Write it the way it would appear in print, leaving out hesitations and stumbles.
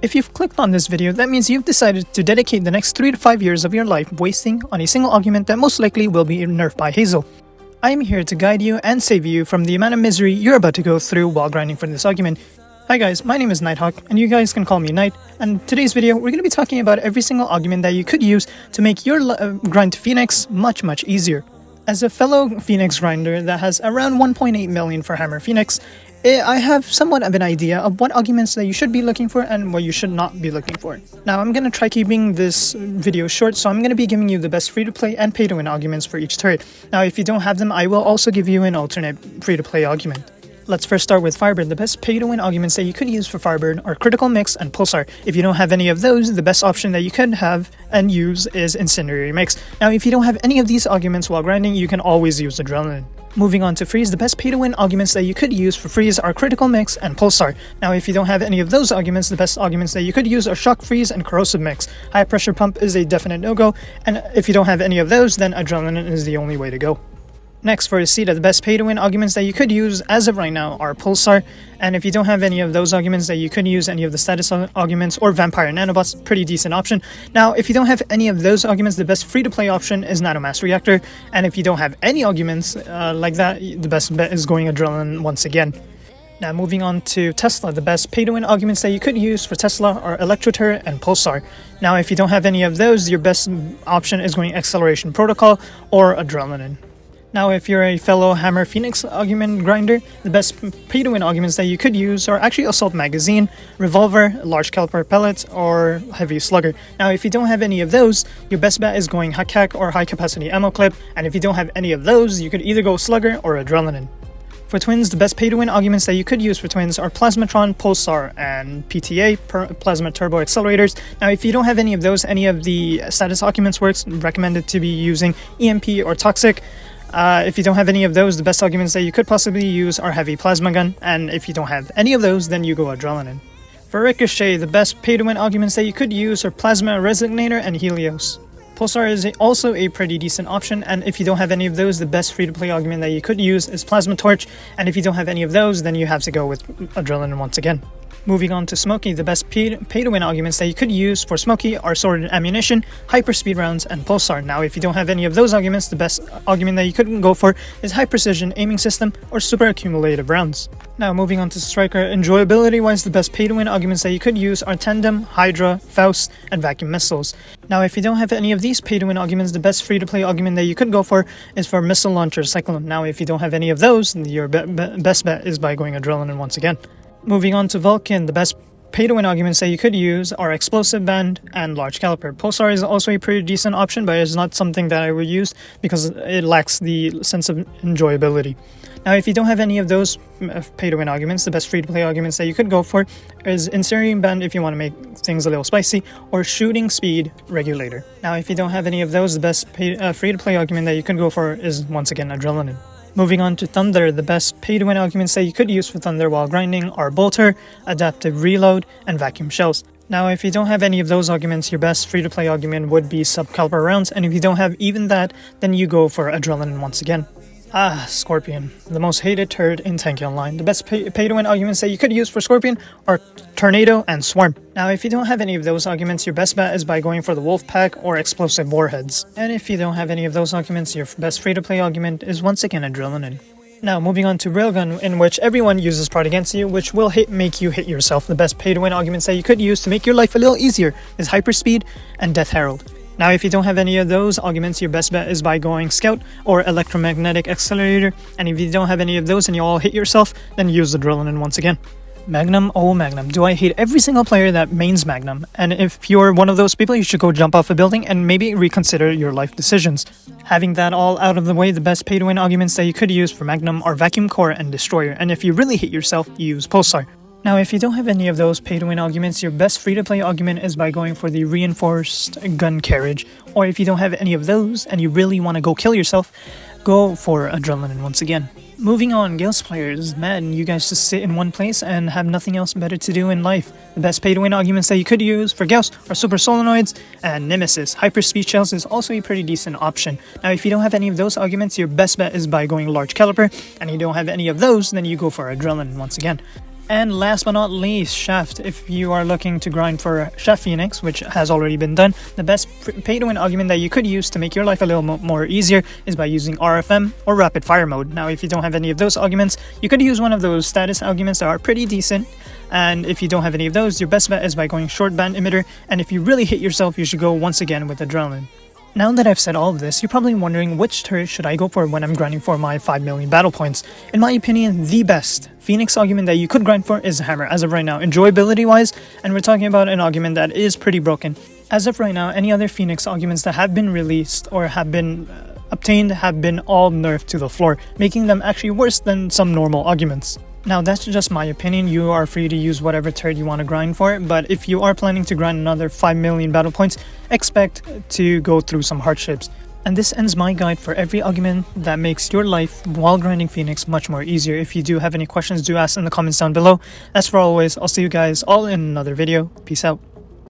If you've clicked on this video, that means you've decided to dedicate the next 3 to 5 years of your life wasting on a single augment that most likely will be nerfed by Hazel. I am here to guide you and save you from the amount of misery you're about to go through while grinding for this augment. Hi guys, my name is Nighthawk, and you guys can call me Knight, and in today's video we're going to be talking about every single augment that you could use to make your grind to Phoenix much easier. As a fellow Phoenix grinder that has around 1.8 million for Hammer Phoenix, I have somewhat of an idea of what augments that you should be looking for and what you should not be looking for. Now I'm going to try keeping this video short, so I'm going to be giving you the best free-to-play and pay-to-win augments for each turret. Now if you don't have them, I will also give you an alternate free-to-play augment. Let's first start with Firebird. The best pay-to-win augments that you could use for Firebird are Critical Mix and Pulsar. If you don't have any of those, the best option that you could have and use is Incendiary Mix. Now if you don't have any of these augments while grinding, you can always use Adrenaline. Moving on to Freeze, the best pay-to-win augments that you could use for Freeze are Critical Mix and Pulsar. Now if you don't have any of those augments, the best augments that you could use are Shock Freeze and Corrosive Mix. High Pressure Pump is a definite no-go, and if you don't have any of those, then Adrenaline is the only way to go. Next, for Aceta, the best pay-to-win augments that you could use as of right now are Pulsar, and if you don't have any of those augments that you could use any of the status augments or Vampire Nanobots, pretty decent option. Now, if you don't have any of those augments, the best free-to-play option is Nanomass Reactor, and if you don't have any augments like that, the best bet is going Adrenaline once again. Now moving on to Tesla, the best pay-to-win augments that you could use for Tesla are Electroturret and Pulsar. Now, if you don't have any of those, your best option is going Acceleration Protocol or Adrenaline. Now, if you're a fellow Hammer Phoenix augment grinder, the best pay-to-win augments that you could use are actually Assault Magazine, Revolver, Large Caliber Pellets, or Heavy Slugger. Now, if you don't have any of those, your best bet is going Hack or High Capacity Ammo Clip, and if you don't have any of those, you could either go Slugger or Adrenaline. For Twins, the best pay-to-win augments that you could use for Twins are Plasmatron, Pulsar, and PTA, Plasma Turbo Accelerators. Now, if you don't have any of those, any of the status augments works, recommended to be using EMP or Toxic. If you don't have any of those, the best augments that you could possibly use are Heavy Plasma Gun, and if you don't have any of those, then you go Adrenaline. For Ricochet, the best pay-to-win augments that you could use are Plasma Resonator and Helios. Pulsar is also a pretty decent option, and if you don't have any of those, the best free-to-play augment that you could use is Plasma Torch, and if you don't have any of those, then you have to go with Adrenaline once again. Moving on to Smoky, the best pay-to-win augments that you could use for Smoky are Sword and Ammunition, Hyperspeed Rounds, and Pulsar. Now, if you don't have any of those augments, the best augment that you could go for is High Precision Aiming System or Super Accumulative Rounds. Now, moving on to Striker, enjoyability-wise, the best pay-to-win augments that you could use are Tandem, Hydra, Faust, and Vacuum Missiles. Now, if you don't have any of these pay-to-win augments, the best free-to-play augment that you could go for is for Missile Launcher Cyclone. Now, if you don't have any of those, your best bet is by going Adrenaline once again. Moving on to Vulcan, the best pay-to-win augments that you could use are Explosive Band and Large Caliber. Pulsar is also a pretty decent option, but it's not something that I would use because it lacks the sense of enjoyability. Now, if you don't have any of those pay-to-win augments, the best free-to-play augments that you could go for is Incendiary Band if you want to make things a little spicy, or Shooting Speed Regulator. Now, if you don't have any of those, the best free-to-play augment that you could go for is once again Adrenaline. Moving on to Thunder, the best pay-to-win augments that you could use for Thunder while grinding are Bolter, Adaptive Reload, and Vacuum Shells. Now, if you don't have any of those augments, your best free-to-play augment would be Subcaliber Rounds, and if you don't have even that, then you go for Adrenaline once again. Scorpion, the most hated turret in Tanki Online. The best pay-to-win augments that you could use for Scorpion are Tornado and Swarm. Now, if you don't have any of those augments, your best bet is by going for the Wolf Pack or Explosive Warheads. And if you don't have any of those augments, your best free-to-play augment is once again Adrenaline. Now, moving on to Railgun, in which everyone uses Prod against you, which will make you hit yourself. The best pay-to-win augments that you could use to make your life a little easier is Hyperspeed and Death Herald. Now, if you don't have any of those augments, your best bet is by going Scout or Electromagnetic Accelerator, and if you don't have any of those and you all hit yourself, then use Adrenaline once again. Magnum, oh Magnum, do I hate every single player that mains Magnum, and if you're one of those people, you should go jump off a building and maybe reconsider your life decisions. Having that all out of the way, the best pay-to-win augments that you could use for Magnum are Vacuum Core and Destroyer, and if you really hate yourself, use Pulsar. Now, if you don't have any of those pay-to-win augments, your best free-to-play augment is by going for the Reinforced Gun Carriage, or if you don't have any of those and you really want to go kill yourself, go for Adrenaline once again. Moving on, Gauss players, man, you guys just sit in one place and have nothing else better to do in life. The best pay-to-win augments that you could use for Gauss are Super Solenoids and Nemesis. Hyperspeed Shells is also a pretty decent option. Now, if you don't have any of those augments, your best bet is by going Large Caliber, and you don't have any of those, then you go for Adrenaline once again. And last but not least, Shaft. If you are looking to grind for Shaft Phoenix, which has already been done, the best pay-to-win augment that you could use to make your life a little more easier is by using RFM or Rapid Fire mode. Now, if you don't have any of those augments, you could use one of those status augments that are pretty decent. And if you don't have any of those, your best bet is by going Short Band Emitter. And if you really hate yourself, you should go once again with Adrenaline. Now that I've said all of this, you're probably wondering which turret should I go for when I'm grinding for my 5 million battle points. In my opinion, the best Phoenix augment that you could grind for is Hammer as of right now, enjoyability wise, and we're talking about an augment that is pretty broken. As of right now, any other Phoenix augments that have been released or have been obtained have been all nerfed to the floor, making them actually worse than some normal augments. Now that's just my opinion, you are free to use whatever turret you want to grind for it, but if you are planning to grind another 5 million battle points, expect to go through some hardships. And this ends my guide for every augment that makes your life while grinding Phoenix much more easier. If you do have any questions, do ask in the comments down below. As for always, I'll see you guys all in another video. Peace out.